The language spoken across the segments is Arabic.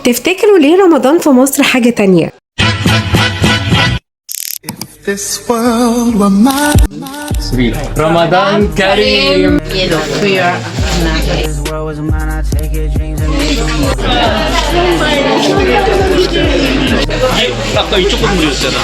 تفتكروا ليه رمضان في مصر حاجة تانية؟ رمضان كريم. 아까 이쪽 건물이었잖아.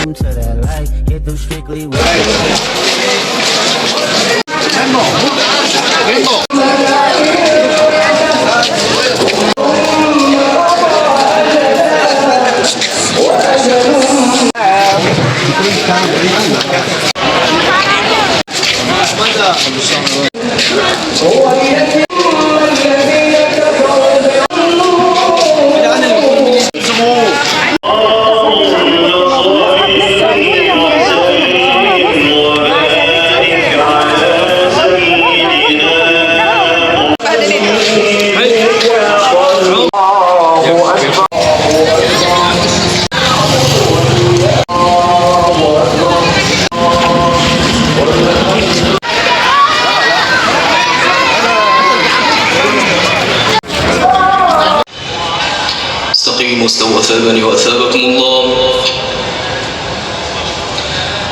استقيموا استووا أثابني وأثابكم الله.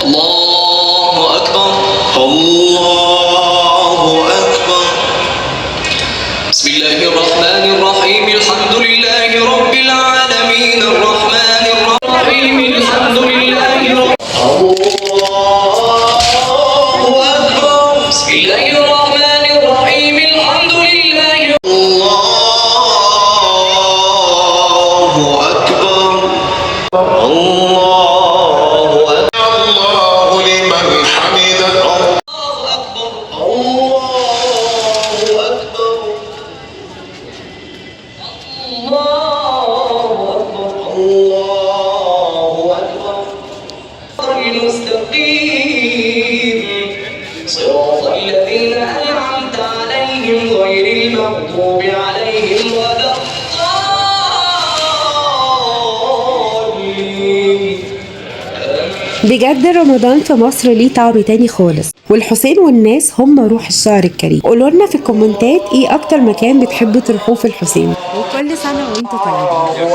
الله أكبر الله أكبر. بسم الله الرحمن الرحيم الحمد لله رب العالمين الرحمن الرحيم الحمد لله رب الله أكبر. بسم الله الرحمن الرحيم الحمد لله الله أكبر الله أكبر الله لمن حمده الله أكبر الله أكبر الله أكبر الله أكبر. المستقيم صراط الذين أنعمت عليهم غير المغضوب عليهم ولا بجد رمضان في مصر ليه طعم تاني خالص، والحسين والناس هم روح الشهر الكريم. قولوا لنا في الكومنتات ايه اكتر مكان بتحبوا تروحوه في الحسين، وكل سنة وانتم طيبين.